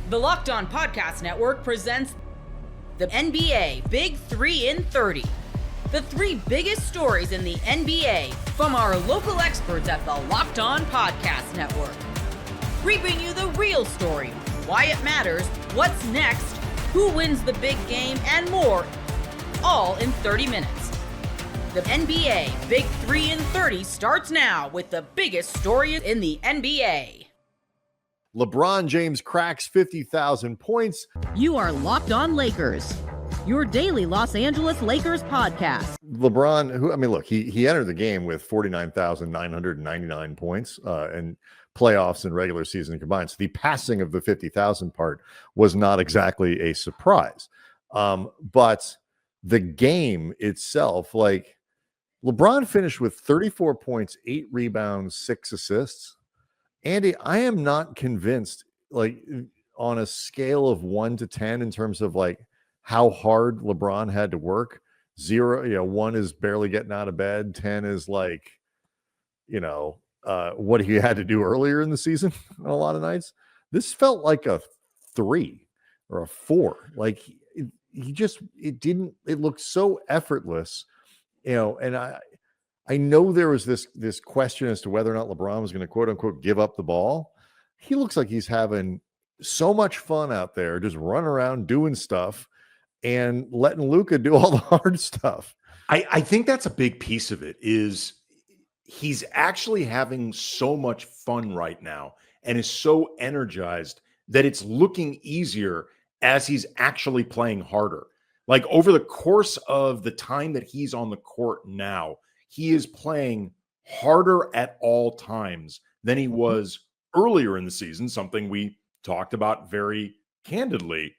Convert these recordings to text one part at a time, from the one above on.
The Locked On Podcast Network presents the NBA Big 3 in 30. The 3 biggest stories in the NBA from our local experts at the Locked On Podcast Network. We bring you the real story, why it matters, what's next, who wins the big game, and more, all in 30 minutes. The NBA Big 3 in 30 starts now with the biggest stories in the NBA. LeBron James cracks 50,000 points. You are Locked On Lakers, your daily Los Angeles Lakers podcast. LeBron, he entered the game with 49,999 points and playoffs and regular season combined. So the passing of the 50,000 part was not exactly a surprise. But the game itself, LeBron finished with 34 points, 8 rebounds, 6 assists. Andy, I am not convinced, on a scale of 1 to 10 in terms of how hard LeBron had to work. 0, 1 is barely getting out of bed. 10 is what he had to do earlier in the season on a lot of nights. This felt like a 3 or a 4. It looked so effortless, and I know there was this question as to whether or not LeBron was going to quote unquote give up the ball. He looks like he's having so much fun out there, just running around doing stuff and letting Luka do all the hard stuff. I think that's a big piece of it, is he's actually having so much fun right now and is so energized that it's looking easier as he's actually playing harder. Over the course of the time that he's on the court now, he is playing harder at all times than he was earlier in the season, something we talked about very candidly.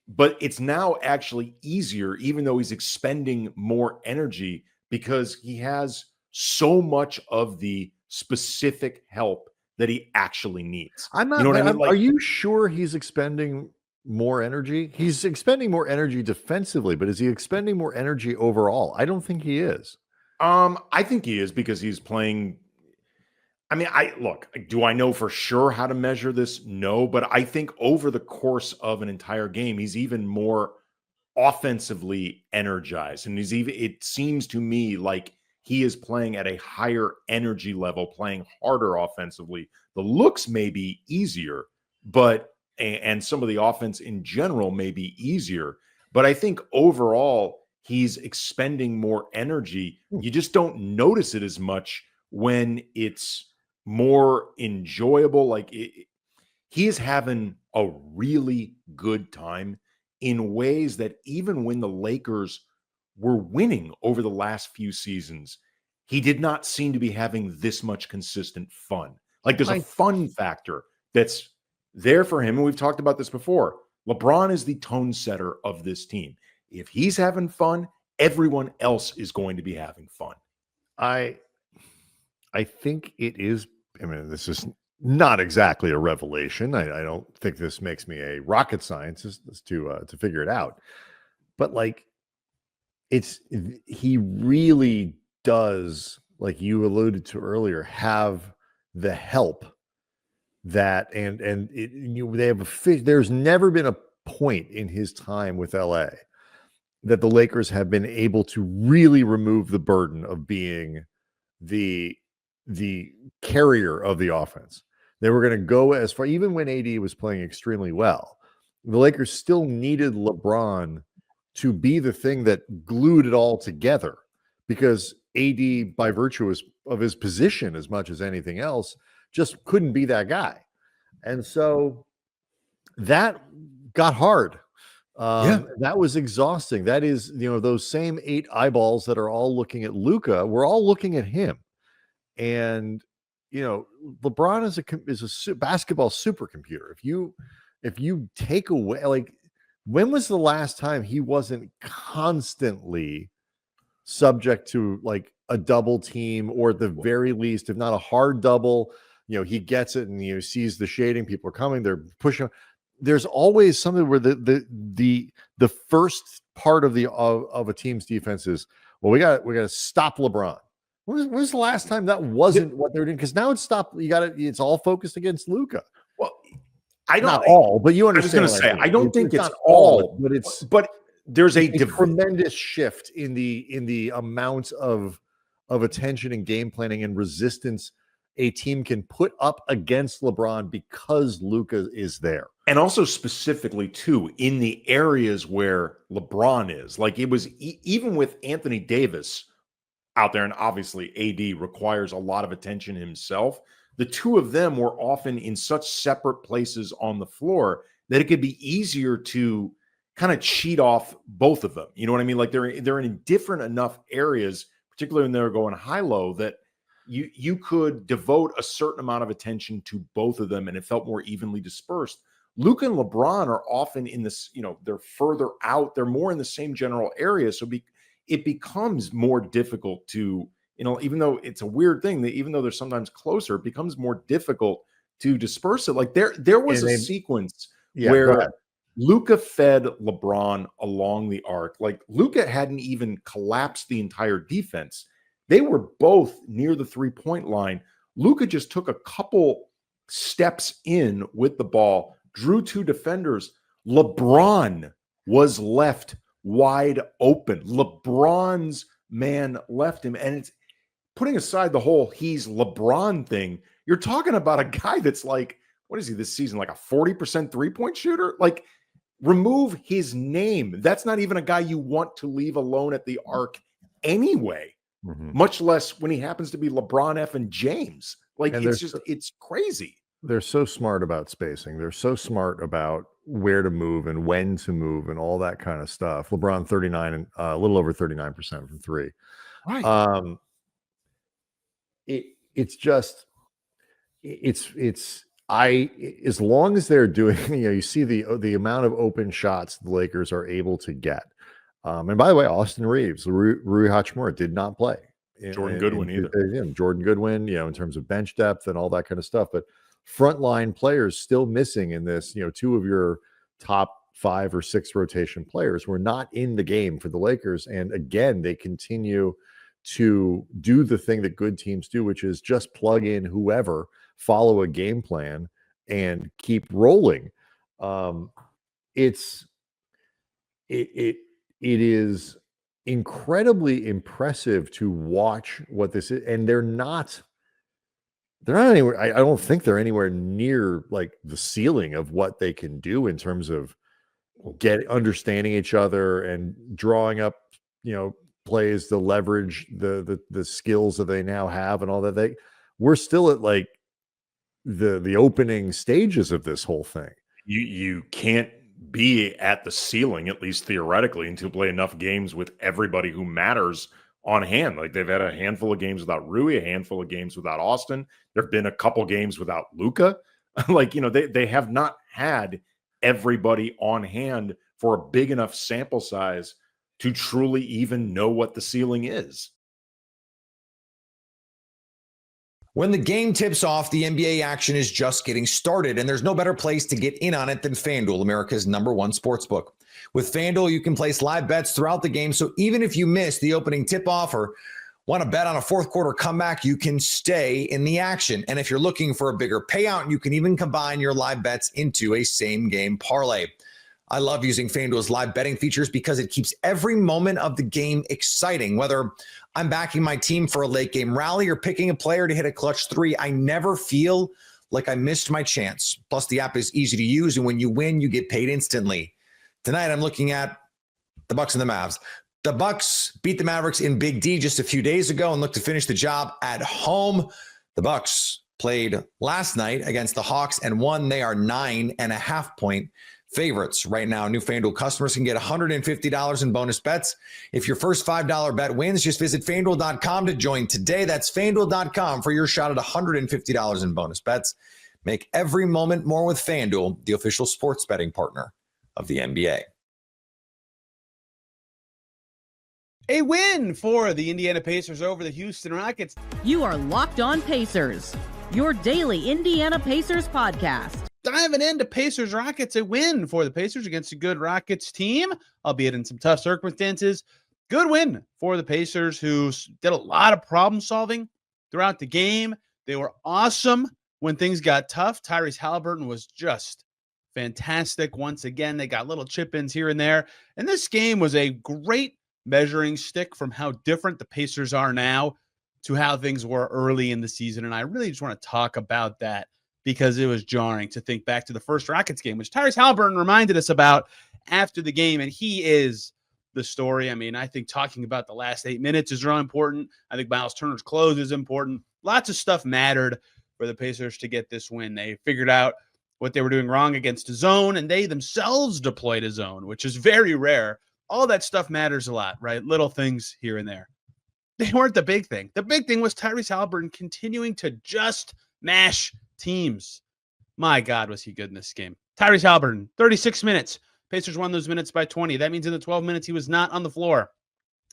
But it's now actually easier, even though he's expending more energy, because he has so much of the specific help that he actually needs. I'm not, are you sure he's expending more energy? He's expending more energy defensively, but is he expending more energy overall? I don't think he is. I think he is, because he's playing. Do I know for sure how to measure this? No, but I think over the course of an entire game, he's even more offensively energized. And it seems to me like he is playing at a higher energy level, playing harder offensively. The looks may be easier, and some of the offense in general may be easier, but I think overall, he's expending more energy. You just don't notice it as much when it's more enjoyable. He is having a really good time in ways that even when the Lakers were winning over the last few seasons, he did not seem to be having this much consistent fun. There's a fun factor that's there for him. And we've talked about this before. LeBron is the tone setter of this team. If he's having fun, everyone else is going to be having fun. I think it is. This is not exactly a revelation. I don't think this makes me a rocket scientist to figure it out. But he really does, like you alluded to earlier, have the help that they have there's never been a point in his time with LA that the Lakers have been able to really remove the burden of being the carrier of the offense. They were going to go as far, even when AD was playing extremely well, the Lakers still needed LeBron to be the thing that glued it all together, because AD, by virtue of his position as much as anything else, just couldn't be that guy. And so that got hard. That was exhausting. That is, those same 8 eyeballs that are all looking at Luka, we're all looking at him. And, LeBron is a basketball supercomputer. If you take away, when was the last time he wasn't constantly subject to a double team, or at the very least, if not a hard double, he gets it and sees the shading, people are coming, they're pushing. There's always something where the first part of a team's defense is, well, we got to stop LeBron. When was the last time that wasn't what they were doing? Because now it's stopped. It's all focused against Luka. Well, I don't not all, but you I was understand. going to say, what I mean. I don't think it's not all, but there's a tremendous shift in the amount of attention and game planning and resistance a team can put up against LeBron because Luka is there. And also specifically too, in the areas where LeBron is, like it was even with Anthony Davis out there, and obviously AD requires a lot of attention himself. The two of them were often in such separate places on the floor that it could be easier to kind of cheat off both of them. You know what I mean? Like they're in different enough areas, particularly when they're going high-low, that you could devote a certain amount of attention to both of them, and it felt more evenly dispersed. Luka and LeBron are often in this, they're further out. They're more in the same general area. So it becomes more difficult to, even though it's a weird thing that even though they're sometimes closer, it becomes more difficult to disperse it. Like there was a sequence where Luka fed LeBron along the arc. Like Luka hadn't even collapsed the entire defense. They were both near the 3-point line. Luka just took a couple steps in with the ball, drew two defenders. LeBron was left wide open. LeBron's man left him. And it's putting aside the whole he's LeBron thing. You're talking about a guy that's like, what is he this season? Like a 40% 3-point shooter? Like, remove his name. That's not even a guy you want to leave alone at the arc anyway. Much less when he happens to be LeBron F and James. Like, and it's crazy. They're so smart about spacing. They're so smart about where to move and when to move and all that kind of stuff. LeBron 39 and a little over 39% from three. Right. As long as they're doing, you see the amount of open shots the Lakers are able to get. And by the way, Austin Reeves, Rui Hachimura did not play. Jordan Goodwin either. Jordan Goodwin, in terms of bench depth and all that kind of stuff. But frontline players still missing in this, two of your top 5 or 6 rotation players were not in the game for the Lakers. And again, they continue to do the thing that good teams do, which is just plug in whoever, follow a game plan, and keep rolling. It is incredibly impressive to watch what this is, and they're not anywhere. I don't think they're anywhere near like the ceiling of what they can do in terms of understanding each other and drawing up, plays, the leverage, the skills that they now have, and all that. We're still at like the opening stages of this whole thing. You can't be at the ceiling, at least theoretically, until play enough games with everybody who matters on hand. Like they've had a handful of games without Rui, a handful of games without Austin. There've been a couple games without Luka. Like, they have not had everybody on hand for a big enough sample size to truly even know what the ceiling is. When the game tips off, the NBA action is just getting started, and there's no better place to get in on it than FanDuel, America's #1 sportsbook. With FanDuel, you can place live bets throughout the game, so even if you miss the opening tip-off or want to bet on a fourth quarter comeback, you can stay in the action. And if you're looking for a bigger payout, you can even combine your live bets into a same-game parlay. I love using FanDuel's live betting features because it keeps every moment of the game exciting. Whether I'm backing my team for a late game rally or picking a player to hit a clutch 3, I never feel like I missed my chance. Plus, the app is easy to use, and when you win, you get paid instantly. Tonight, I'm looking at the Bucks and the Mavs. The Bucks beat the Mavericks in Big D just a few days ago and look to finish the job at home. The Bucks played last night against the Hawks and won. They are 9.5-point favorites right now. New FanDuel customers can get $150 in bonus bets. If your first $5 bet wins, just visit FanDuel.com to join today. That's FanDuel.com for your shot at $150 in bonus bets. Make every moment more with FanDuel, the official sports betting partner of the NBA. A win for the Indiana Pacers over the Houston Rockets. You are Locked On Pacers, your daily Indiana Pacers podcast. Diving into Pacers Rockets, a win for the Pacers against a good Rockets team, albeit in some tough circumstances. Good win for the Pacers, who did a lot of problem solving throughout the game. They were awesome when things got tough. Tyrese Haliburton was just fantastic once again. They got little chip-ins here and there. And this game was a great measuring stick from how different the Pacers are now to how things were early in the season. And I really just want to talk about that because it was jarring to think back to the first Rockets game, which Tyrese Haliburton reminded us about after the game. And he is the story. I mean, I think talking about the last 8 minutes is real important. I think Miles Turner's close is important. Lots of stuff mattered for the Pacers to get this win. They figured out what they were doing wrong against a zone, and they themselves deployed a zone, which is very rare. All that stuff matters a lot, right? Little things here and there. They weren't the big thing. The big thing was Tyrese Haliburton continuing to just mash teams. My God, was he good in this game. Tyrese Haliburton, 36 minutes. Pacers won those minutes by 20. That means in the 12 minutes he was not on the floor.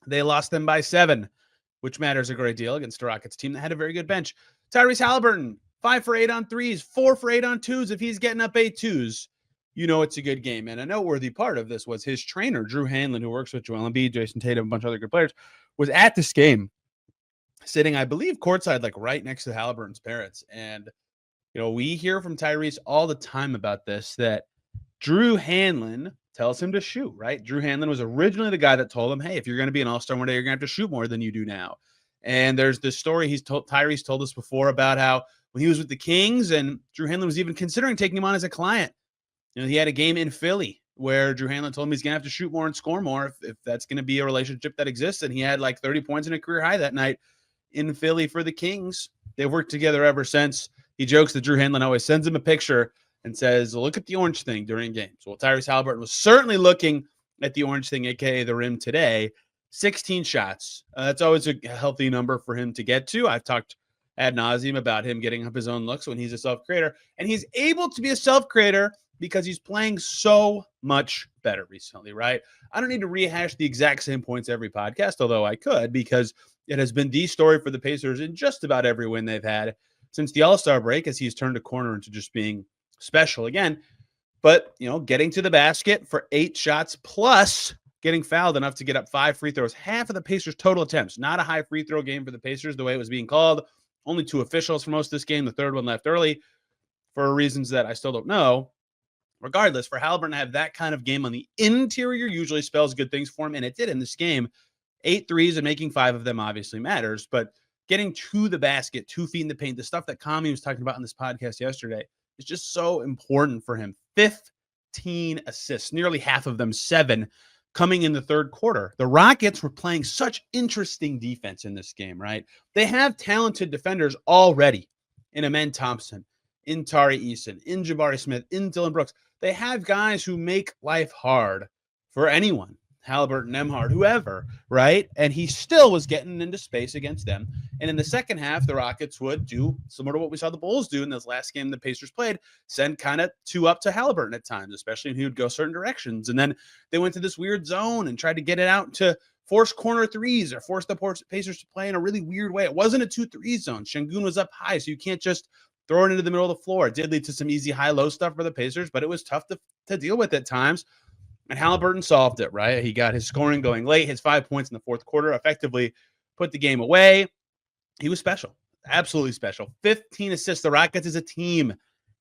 They lost them by 7, which matters a great deal against a Rockets team that had a very good bench. Tyrese Haliburton, 5 for 8 on threes, 4 for 8 on twos. If he's getting up 8 twos, you know it's a good game. And a noteworthy part of this was his trainer, Drew Hanlon, who works with Joel Embiid, Jason Tatum, a bunch of other good players, was at this game, sitting, I believe, courtside, like right next to Haliburton's parents. And, you know, we hear from Tyrese all the time about this, that Drew Hanlon tells him to shoot, right? Drew Hanlon was originally the guy that told him, hey, if you're going to be an all-star one day, you're going to have to shoot more than you do now. And there's this story Tyrese told us before about how when he was with the Kings and Drew Hanlon was even considering taking him on as a client, you know, he had a game in Philly where Drew Hanlon told him he's going to have to shoot more and score more if that's going to be a relationship that exists. And he had like 30 points and a career high that night in Philly for the Kings. They've worked together ever since. He jokes that Drew Hanlon always sends him a picture and says, look at the orange thing during games. Well, Tyrese Haliburton was certainly looking at the orange thing, a.k.a. the rim today. 16 shots. That's always a healthy number for him to get to. I've talked ad nauseum about him getting up his own looks when he's a self-creator. And he's able to be a self-creator because he's playing so much better recently, right? I don't need to rehash the exact same points every podcast, although I could, because it has been the story for the Pacers in just about every win they've had since the All-Star break, as he's turned a corner into just being special again. But, you know, getting to the basket for 8 shots plus getting fouled enough to get up 5 free throws, half of the Pacers' total attempts. Not a high free throw game for the Pacers the way it was being called. Only 2 officials for most of this game. The third one left early for reasons that I still don't know. Regardless, for Haliburton to have that kind of game on the interior usually spells good things for him, and it did in this game. 8 threes and making 5 of them obviously matters, but getting to the basket, 2 feet in the paint, the stuff that Kami was talking about in this podcast yesterday is just so important for him. 15 assists, nearly half of them 7, coming in the third quarter. The Rockets were playing such interesting defense in this game, right? They have talented defenders already in Amen Thompson, in Tari Eason, in Jabari Smith, in Dylan Brooks. They have guys who make life hard for anyone. Haliburton, Nembhard, whoever, right? And he still was getting into space against them. And in the second half, the Rockets would do similar to what we saw the Bulls do in this last game the Pacers played, send kind of 2 up to Haliburton at times, especially when he would go certain directions. And then they went to this weird zone and tried to get it out to force corner threes or force the Pacers to play in a really weird way. It wasn't a 2-3 zone. Şengün was up high, so you can't just throw it into the middle of the floor. It did lead to some easy high-low stuff for the Pacers, but it was tough to deal with at times. And Haliburton solved it, right? He got his scoring going late. His 5 points in the fourth quarter effectively put the game away. He was special, absolutely special. 15 assists. The Rockets as a team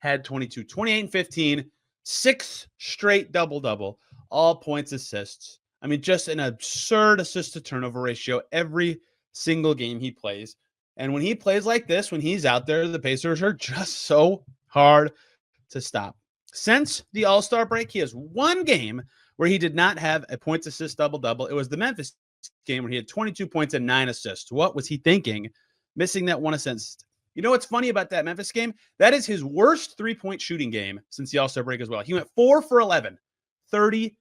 had 22, 28 and 15, 6 straight double-double, all points assists. I mean, just an absurd assist-to-turnover ratio every single game he plays. And when he plays like this, when he's out there, the Pacers are just so hard to stop. Since the All-Star break, he has 1 game where he did not have a points assist double-double. It was the Memphis game where he had 22 points and 9 assists. What was he thinking? Missing that 1 assist. You know what's funny about that Memphis game? That is his worst 3-point shooting game since the All-Star break as well. He went 4 for 11, 36%.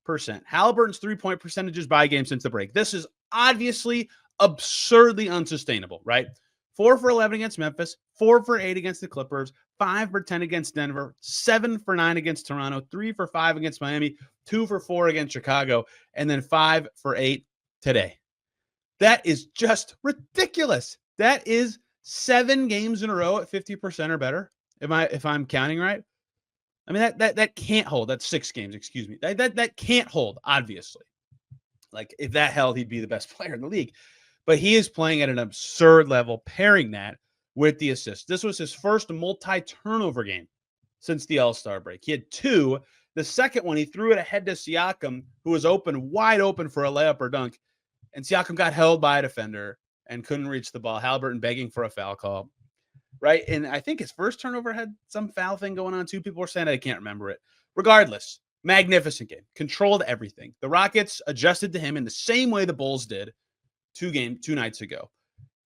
Haliburton's 3-point percentages by game since the break. This is obviously absurdly unsustainable, right? 4 for 11 against Memphis, 4 for 8 against the Clippers, 5 for 10 against Denver, 7 for 9 against Toronto, 3 for 5 against Miami, 2 for 4 against Chicago, and then 5 for 8 today. That is just ridiculous. That is 7 games in a row at 50% or better. If I'm counting right. I mean, that can't hold. That's 6 games, excuse me. That can't hold, obviously. Like, if that held, he'd be the best player in the league. But he is playing at an absurd level, pairing that with the assist. This was his first multi-turnover game since the All-Star break. He had 2. The second one, he threw it ahead to Siakam, who was wide open for a layup or dunk. And Siakam got held by a defender and couldn't reach the ball. Haliburton begging for a foul call. Right. And I think his first turnover had some foul thing going on too. People were saying I can't remember it. Regardless, magnificent game. Controlled everything. The Rockets adjusted to him in the same way the Bulls did 2 nights ago.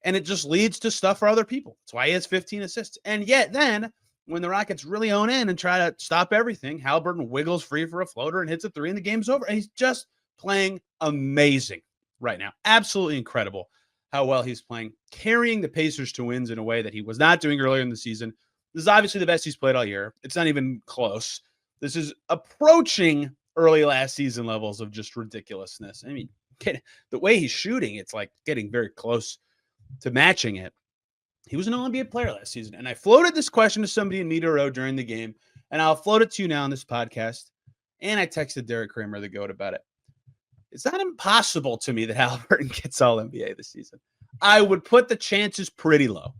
And it just leads to stuff for other people. That's why he has 15 assists. And yet then when the Rockets really own in and try to stop everything, Haliburton wiggles free for a floater and hits a 3 and the game's over. And he's just playing amazing right now. Absolutely incredible how well he's playing, carrying the Pacers to wins in a way that he was not doing earlier in the season. This is obviously the best he's played all year. It's not even close. This is approaching early last season levels of just ridiculousness. I mean, the way he's shooting, it's like getting very close to matching it. He was an All-NBA player last season. And I floated this question to somebody in Media Row during the game, and I'll float it to you now on this podcast. And I texted Derek Kramer, the GOAT, about it. It's not impossible to me that Haliburton gets All-NBA this season. I would put the chances pretty low,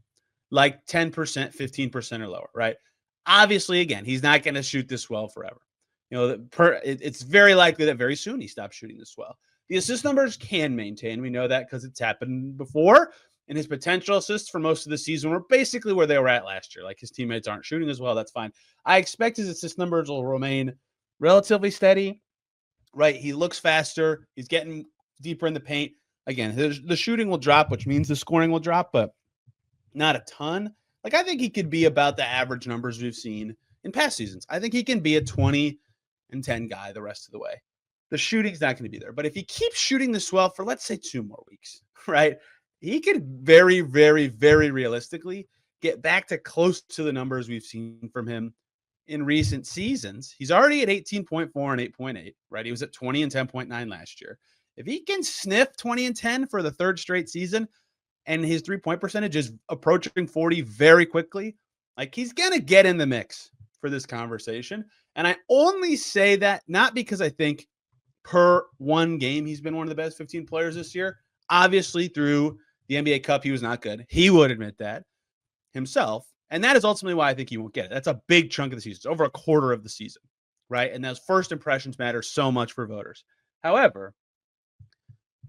like 10%, 15% or lower, right? Obviously, again, he's not going to shoot this well forever. You know, it's very likely that very soon he stops shooting this well. The assist numbers can maintain. We know that because it's happened before. And his potential assists for most of the season were basically where they were at last year. Like his teammates aren't shooting as well. That's fine. I expect his assist numbers will remain relatively steady. Right. He looks faster. He's getting deeper in the paint. Again, the shooting will drop, which means the scoring will drop, but not a ton. Like I think he could be about the average numbers we've seen in past seasons. I think he can be a 20 and 10 guy the rest of the way. The shooting's not going to be there. But if he keeps shooting this well for, let's say, 2 more weeks, right, he could very, very, very realistically get back to close to the numbers we've seen from him in recent seasons. He's already at 18.4 and 8.8, right? He was at 20 and 10.9 last year. If he can sniff 20 and 10 for the 3rd straight season and his 3-point percentage is approaching 40 very quickly, like he's going to get in the mix for this conversation. And I only say that not because I think per one game he's been one of the best 15 players this year. Obviously, through the NBA Cup, he was not good. He would admit that himself. And that is ultimately why I think he won't get it. That's a big chunk of the season. It's over a quarter of the season, right? And those first impressions matter so much for voters. However,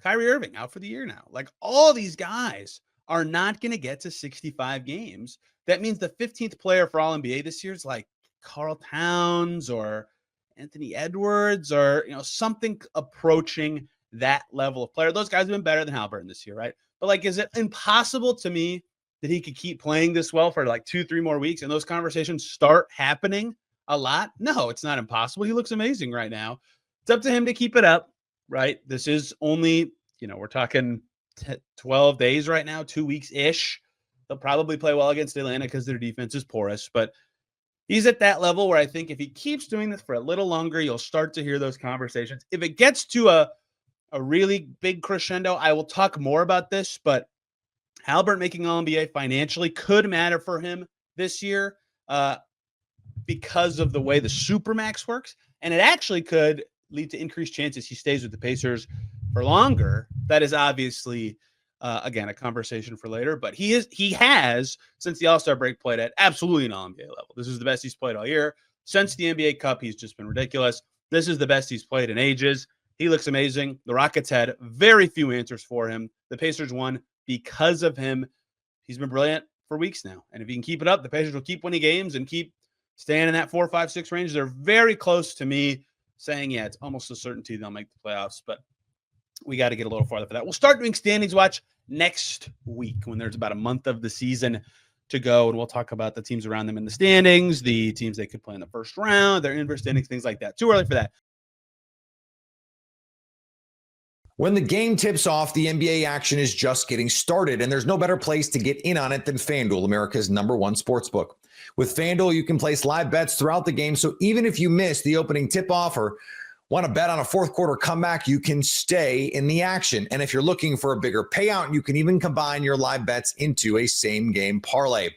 Kyrie Irving out for the year now. Like all these guys are not going to get to 65 games. That means the 15th player for All-NBA this year is like Karl Towns or Anthony Edwards or, you know, something approaching that level of player. Those guys have been better than Haliburton this year, right? But like, is it impossible to me that he could keep playing this well for like 2-3 more weeks and those conversations start happening a lot? No, it's not impossible. He looks amazing right now. It's up to him to keep it up, right? This is only, you know, we're talking 12 days right now, 2 weeks-ish. They'll probably play well against Atlanta because their defense is porous, but he's at that level where I think if he keeps doing this for a little longer, you'll start to hear those conversations. If it gets to a really big crescendo, I will talk more about this, but Haliburton making All-NBA financially could matter for him this year because of the way the Supermax works. And it actually could lead to increased chances he stays with the Pacers for longer. That is obviously, again, a conversation for later. But he has, since the All-Star break, played at absolutely an All-NBA level. This is the best he's played all year. Since the NBA Cup, he's just been ridiculous. This is the best he's played in ages. He looks amazing. The Rockets had very few answers for him. The Pacers won because of him. He's been brilliant for weeks now. And if he can keep it up, the Pacers will keep winning games and keep staying in that 4, 5, 6 range. They're very close to me saying, yeah, it's almost a certainty they'll make the playoffs, but we got to get a little farther for that. We'll start doing standings watch next week when there's about a month of the season to go, and we'll talk about the teams around them in the standings, the teams they could play in the first round, their inverse standings, things like that. Too early for that. When the game tips off, the NBA action is just getting started, and there's no better place to get in on it than FanDuel, America's #1 sportsbook. With FanDuel, you can place live bets throughout the game, so even if you miss the opening tip-off or want to bet on a fourth quarter comeback, you can stay in the action. And if you're looking for a bigger payout, you can even combine your live bets into a same-game parlay.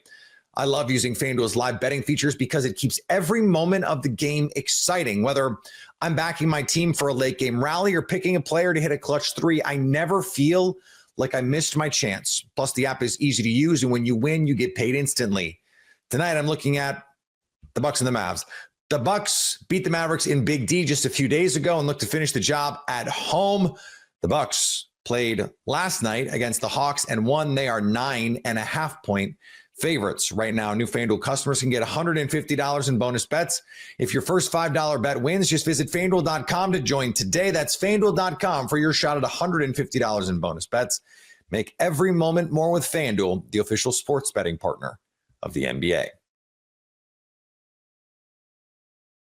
I love using FanDuel's live betting features because it keeps every moment of the game exciting. Whether I'm backing my team for a late game rally or picking a player to hit a clutch 3, I never feel like I missed my chance. Plus, the app is easy to use, and when you win, you get paid instantly. Tonight, I'm looking at the Bucks and the Mavs. The Bucks beat the Mavericks in Big D just a few days ago and look to finish the job at home. The Bucks played last night against the Hawks and won. They are 9.5-point favorites right now. New FanDuel customers can get $150 in bonus bets. If your first $5 bet wins, just visit FanDuel.com to join today. That's FanDuel.com for your shot at $150 in bonus bets. Make every moment more with FanDuel, the official sports betting partner of the NBA.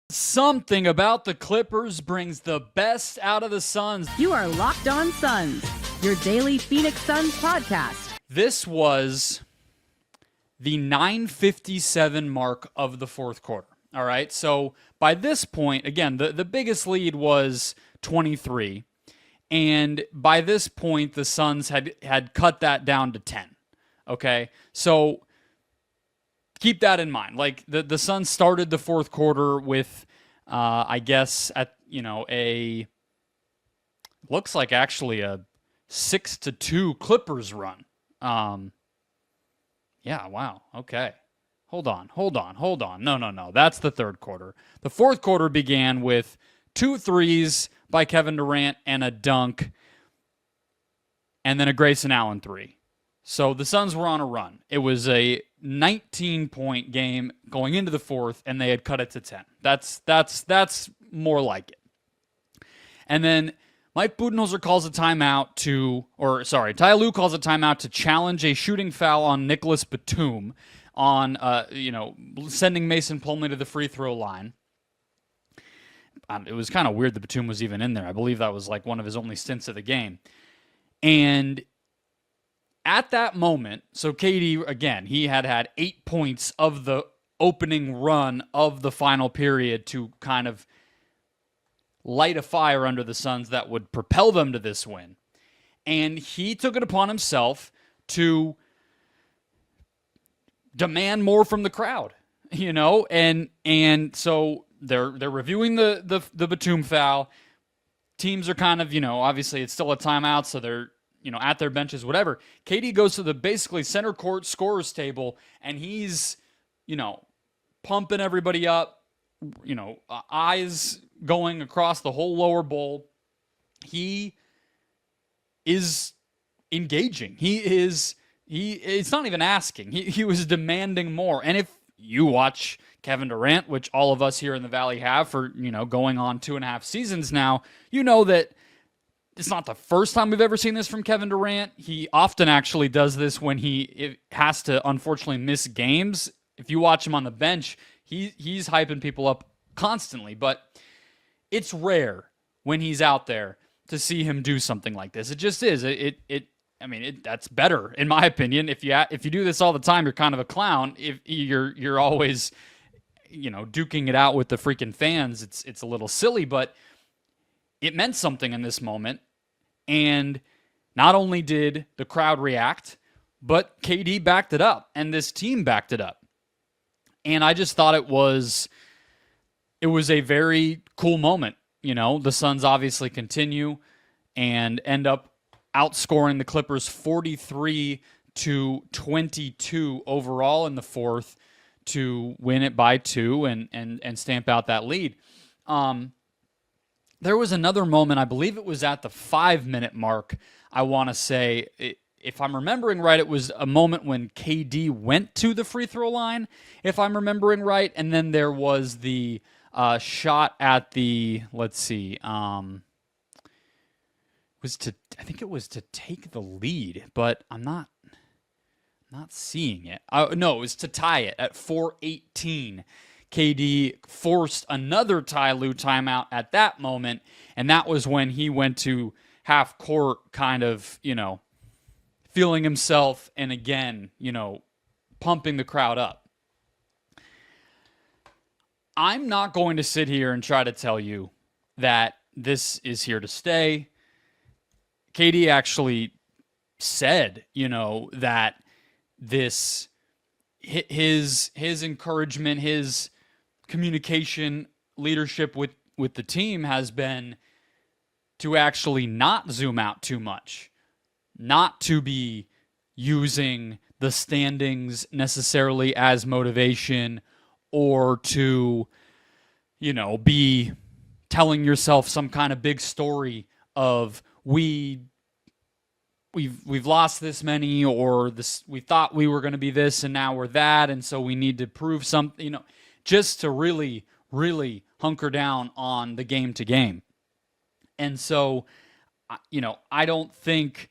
Something about the Clippers brings the best out of the Suns. You are Locked On Suns, your daily Phoenix Suns podcast. This was the 9:57 mark of the fourth quarter. All right. So by this point, again, the biggest lead was 23. And by this point, the Suns had cut that down to 10. Okay. So keep that in mind. Like the Suns started the fourth quarter with, I guess looks like actually a 6-2 Clippers run. Yeah, wow. Okay. Hold on. No. That's the third quarter. The fourth quarter began with 2 threes by Kevin Durant and a dunk, and then a Grayson Allen 3. So the Suns were on a run. It was a 19-point game going into the fourth, and they had cut it to 10. That's more like it. And then Mike Budenholzer calls a timeout Ty Lue calls a timeout to challenge a shooting foul on Nicholas Batum on, sending Mason Plumlee to the free throw line. It was kind of weird that Batum was even in there. I believe that was like one of his only stints of the game. And at that moment, so KD, again, he had 8 points of the opening run of the final period to kind of light a fire under the Suns that would propel them to this win. And he took it upon himself to demand more from the crowd, and so they're reviewing the Batum foul. Teams are kind of, obviously it's still a timeout, so they're, at their benches, whatever. KD goes to the basically center court scorer's table, and he's, pumping everybody up, eyes going across the whole lower bowl. He is engaging. It's not even asking. He was demanding more. And if you watch Kevin Durant, which all of us here in the Valley have for, going on 2.5 seasons now, you know that it's not the first time we've ever seen this from Kevin Durant. He often actually does this when he has to, unfortunately, miss games. If you watch him on the bench, he's hyping people up constantly. But it's rare when he's out there to see him do something like this. It just is. That's better, in my opinion. If you do this all the time, you're kind of a clown. If you're always, duking it out with the freaking fans, it's a little silly, but it meant something in this moment. And not only did the crowd react, but KD backed it up, and this team backed it up. And I just thought it was a very cool moment. The Suns obviously continue and end up outscoring the Clippers 43-22 overall in the fourth to win it by 2 and stamp out that lead. There was another moment, I believe it was at the 5-minute mark, I want to say. If I'm remembering right, it was a moment when KD went to the free throw line, if I'm remembering right, and then there was the shot at the, I think it was to take the lead, but I'm not seeing it. No, it was to tie it at 4:18. KD forced another Ty Lue timeout at that moment, and that was when he went to half court kind of, feeling himself and again, pumping the crowd up. I'm not going to sit here and try to tell you that this is here to stay. KD actually said, that this, his encouragement, his communication, leadership with the team has been to actually not zoom out too much, not to be using the standings necessarily as motivation or to, be telling yourself some kind of big story of we've lost this many, or this, we thought we were going to be this and now we're that, and so we need to prove something, just to really, really hunker down on the game to game. And so, I don't think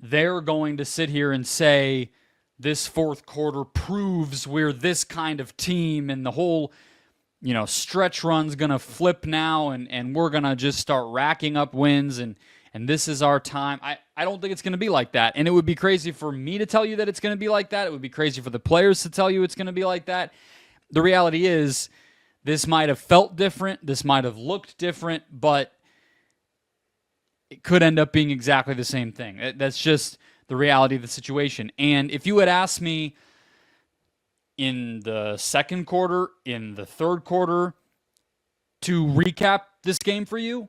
they're going to sit here and say this fourth quarter proves we're this kind of team and the whole, stretch run's going to flip now and we're going to just start racking up wins and this is our time. I don't think it's going to be like that. And it would be crazy for me to tell you that it's going to be like that. It would be crazy for the players to tell you it's going to be like that. The reality is this might have felt different. This might have looked different, but it could end up being exactly the same thing. That's just the reality of the situation. And if you had asked me in the second quarter, in the third quarter, to recap this game for you,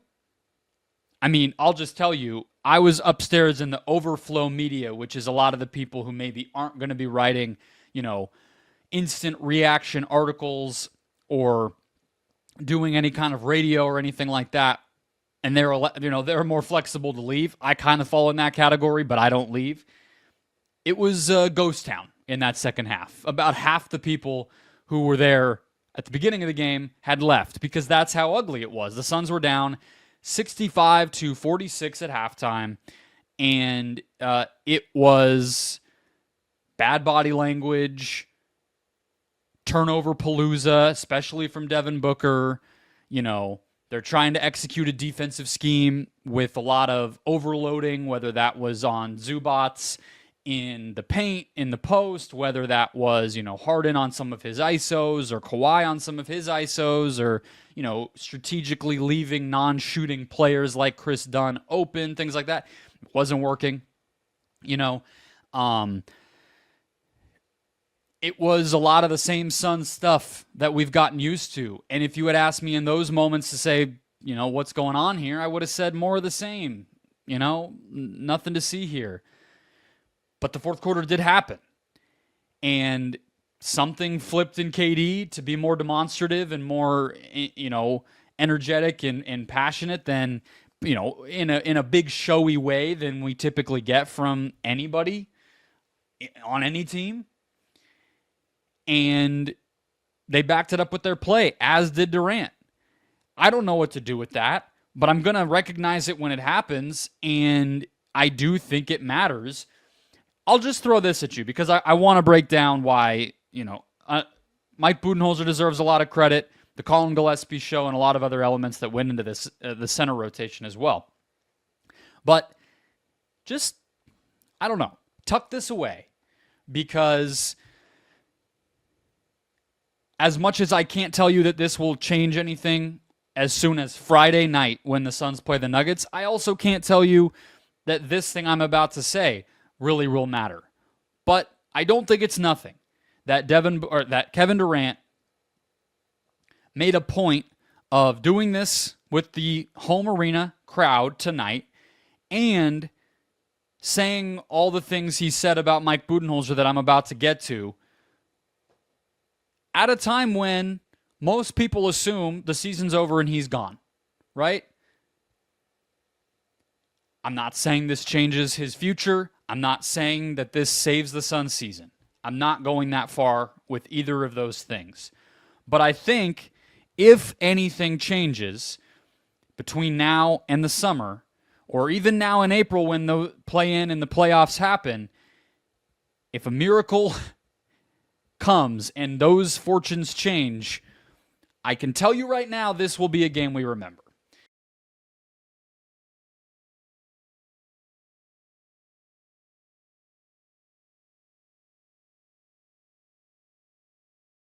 I'll just tell you, I was upstairs in the overflow media, which is a lot of the people who maybe aren't going to be writing, instant reaction articles or doing any kind of radio or anything like that. And they're more flexible to leave. I kind of fall in that category, but I don't leave. It was a ghost town in that second half. About half the people who were there at the beginning of the game had left because that's how ugly it was. The Suns were down 65-46 at halftime, and it was bad body language, turnover palooza, especially from Devin Booker. They're trying to execute a defensive scheme with a lot of overloading, whether that was on Zubats in the paint, in the post, whether that was, Harden on some of his ISOs or Kawhi on some of his ISOs, or, strategically leaving non-shooting players like Chris Dunn open, things like that. It wasn't working. It was a lot of the same Suns stuff that we've gotten used to. And if you had asked me in those moments to say, what's going on here, I would have said more of the same. Nothing to see here. But the fourth quarter did happen. And something flipped in KD to be more demonstrative and more, energetic and passionate than, in a big showy way than we typically get from anybody on any team. And they backed it up with their play, as did Durant. I don't know what to do with that, but I'm going to recognize it when it happens, and I do think it matters. I'll just throw this at you because I want to break down why, Mike Budenholzer deserves a lot of credit, the Colin Gillespie show, and a lot of other elements that went into this, the center rotation as well. But just, I don't know, tuck this away because as much as I can't tell you that this will change anything as soon as Friday night when the Suns play the Nuggets, I also can't tell you that this thing I'm about to say really will matter. But I don't think it's nothing that Kevin Durant made a point of doing this with the home arena crowd tonight and saying all the things he said about Mike Budenholzer that I'm about to get to at a time when most people assume the season's over and he's gone, right? I'm not saying this changes his future. I'm not saying that this saves the Suns season. I'm not going that far with either of those things. But I think if anything changes between now and the summer, or even now in April when the play-in and the playoffs happen, if a miracle comes and those fortunes change, I can tell you right now this will be a game we remember.